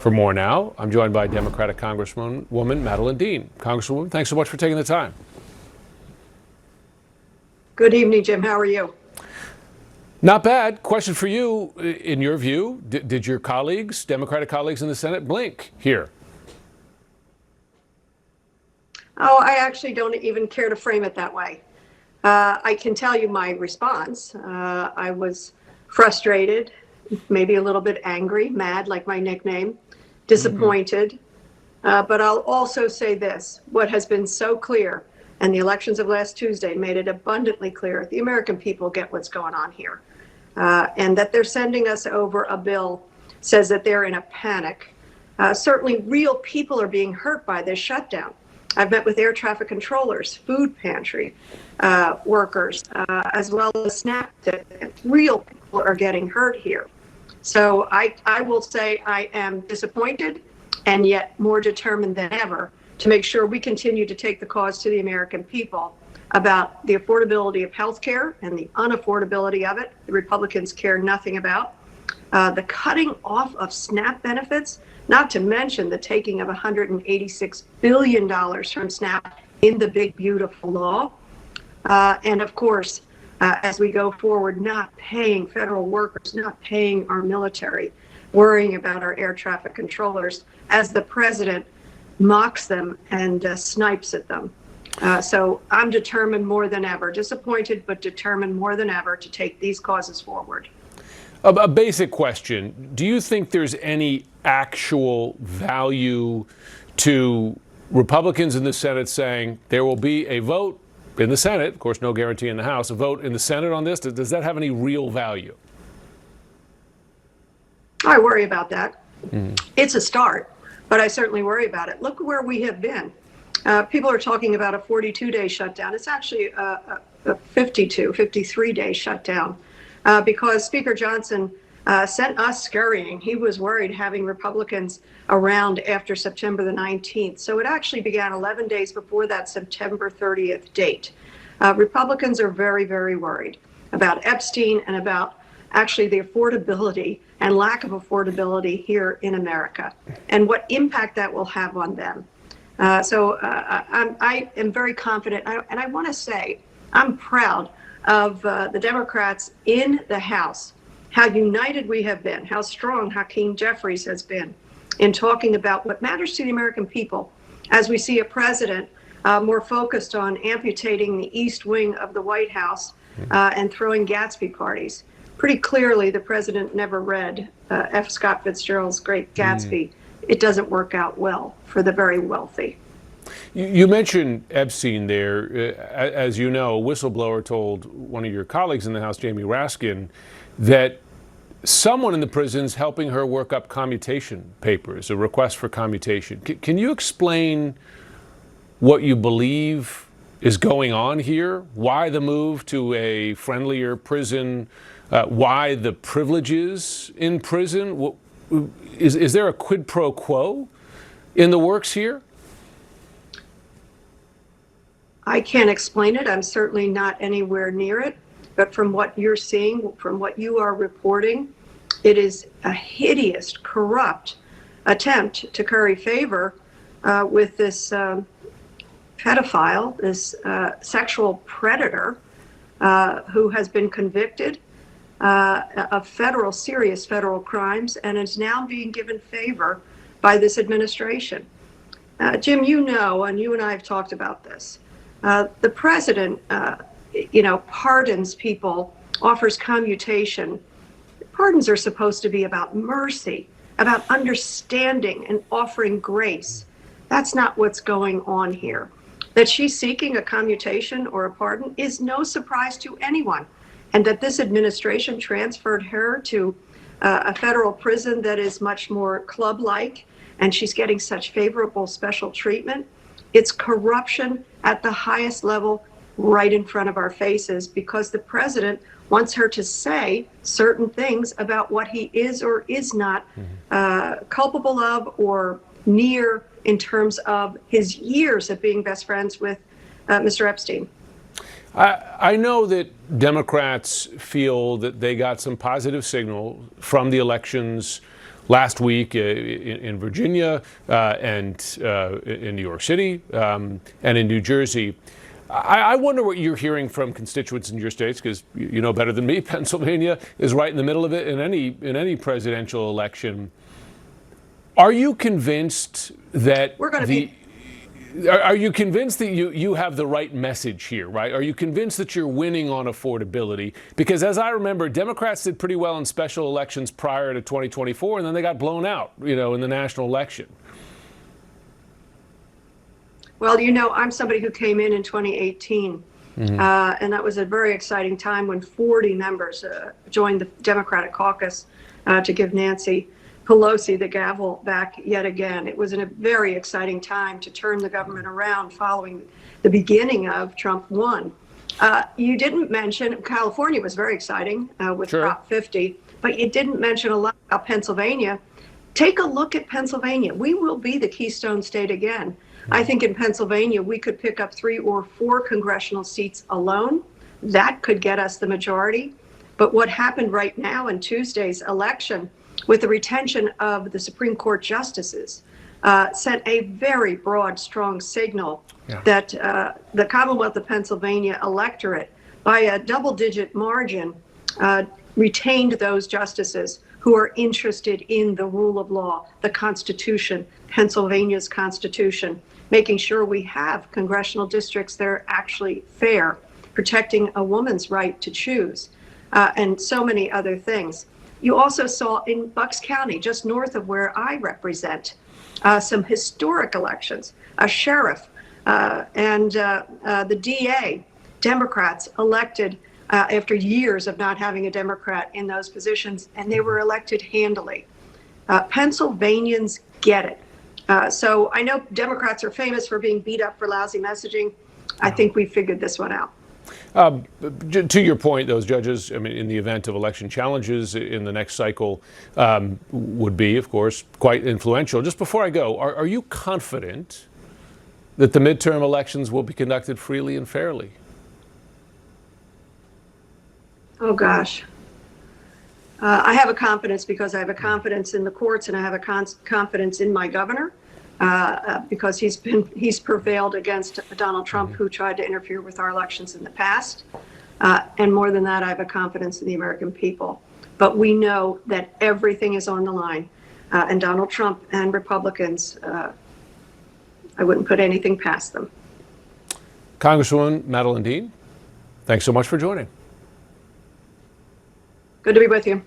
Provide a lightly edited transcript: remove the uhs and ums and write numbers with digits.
For more now, I'm joined by Democratic Congresswoman Madeleine Dean. Congresswoman, thanks so much for taking the time. Good evening, Jim. How are you? Not bad. Question for you. In your view, did your colleagues, Democratic colleagues in the Senate, blink here? Oh, I actually don't even care to frame it that way. I can tell you my response. I was frustrated, maybe a little bit angry, mad, like my nickname, disappointed. But I'll also say this. What has been so clear, and the elections of last Tuesday made it abundantly clear, the American people get what's going on here. And that they're sending us over a bill says that they're in a panic. Certainly real people are being hurt by this shutdown. I've met with air traffic controllers, food pantry workers, as well as SNAP. Real people are getting hurt here. So I will say I am disappointed and yet more determined than ever to make sure we continue to take the cause to the American people about the affordability of health care and the unaffordability of it. The Republicans care nothing about. The cutting off of SNAP benefits, not to mention the taking of $186 billion from SNAP in the big, beautiful law. And of course, as we go forward, not paying federal workers, not paying our military, worrying about our air traffic controllers as the president mocks them and snipes at them. So I'm determined more than ever, disappointed, but determined more than ever to take these causes forward. A basic question. Do you think there's any actual value to Republicans in the Senate saying there will be a vote in the Senate, of course, no guarantee in the House, a vote in the Senate on this? Does that have any real value? I worry about that. It's a start, but I certainly worry about it. Look where we have been. People are talking about a 42-day shutdown. It's actually a 53-day shutdown because Speaker Johnson sent us scurrying. He was worried having Republicans around after September the 19th. So it actually began 11 days before that September 30th date. Republicans are very, very worried about Epstein and about actually the affordability and lack of affordability here in America and what impact that will have on them. So I am very confident, and I want to say I'm proud of the Democrats in the House, how united we have been, how strong Hakeem Jeffries has been in talking about what matters to the American people as we see a president more focused on amputating the east wing of the White House and throwing Gatsby parties. Pretty clearly, the president never read F. Scott Fitzgerald's Great Gatsby. It doesn't work out well for the very wealthy. You mentioned Epstein there. As you know, a whistleblower told one of your colleagues in the House, Jamie Raskin, that someone in the prison's helping her work up commutation papers, a request for commutation. Can you explain what you believe is going on here? Why the move to a friendlier prison? Why the privileges in prison? Is there a quid pro quo in the works here? I can't explain it. I'm certainly not anywhere near it. But from what you're seeing, from what you are reporting, it is a hideous, corrupt attempt to curry favor with this pedophile, this sexual predator who has been convicted of serious federal crimes and is now being given favor by this administration. Jim, you know, and you and I have talked about this. The president, pardons people, offers commutation. Pardons are supposed to be about mercy, about understanding and offering grace. That's not what's going on here. That she's seeking a commutation or a pardon is no surprise to anyone. And that this administration transferred her to a federal prison that is much more club-like, and she's getting such favorable special treatment. It's corruption at the highest level right in front of our faces because the president wants her to say certain things about what he is or is not culpable of or near in terms of his years of being best friends with Mr. Epstein. I know that Democrats feel that they got some positive signal from the elections last week in Virginia and in New York City and in New Jersey. I wonder what you're hearing from constituents in your states, because you know better than me. Pennsylvania is right in the middle of it in any presidential election. Are you convinced that Are you convinced that you have the right message here, right? Are you convinced that you're winning on affordability? Because as I remember, Democrats did pretty well in special elections prior to 2024, and then they got blown out, you know, in the national election. Well, you know, I'm somebody who came in 2018, and that was a very exciting time when 40 members joined the Democratic caucus to give Nancy Pelosi the gavel back yet again. It was a very exciting time to turn the government around following the beginning of Trump 1. You didn't mention, California was very exciting with Prop 50, but you didn't mention a lot about Pennsylvania. Take a look at Pennsylvania. We will be the Keystone State again. I think in Pennsylvania, we could pick up 3 or 4 congressional seats alone. That could get us the majority. But what happened right now in Tuesday's election with the retention of the Supreme Court justices sent a very broad, strong signal that the Commonwealth of Pennsylvania electorate, by a double-digit margin, retained those justices who are interested in the rule of law, the Constitution, Pennsylvania's Constitution, making sure we have congressional districts that are actually fair, protecting a woman's right to choose, and so many other things. You also saw in Bucks County, just north of where I represent, some historic elections. A sheriff and the DA, Democrats elected after years of not having a Democrat in those positions, and they were elected handily. Pennsylvanians get it. So I know Democrats are famous for being beat up for lousy messaging. I think we figured this one out. To your point, those judges, I mean, in the event of election challenges in the next cycle, would be, of course, quite influential. Just before I go, are you confident that the midterm elections will be conducted freely and fairly? Oh, gosh. I have a confidence because I have a confidence in the courts, and I have a confidence in my governor because he's prevailed against Donald Trump, who tried to interfere with our elections in the past. And more than that, I have a confidence in the American people. But we know that everything is on the line. And Donald Trump and Republicans, I wouldn't put anything past them. Congresswoman Madeleine Dean, thanks so much for joining. Good to be with you.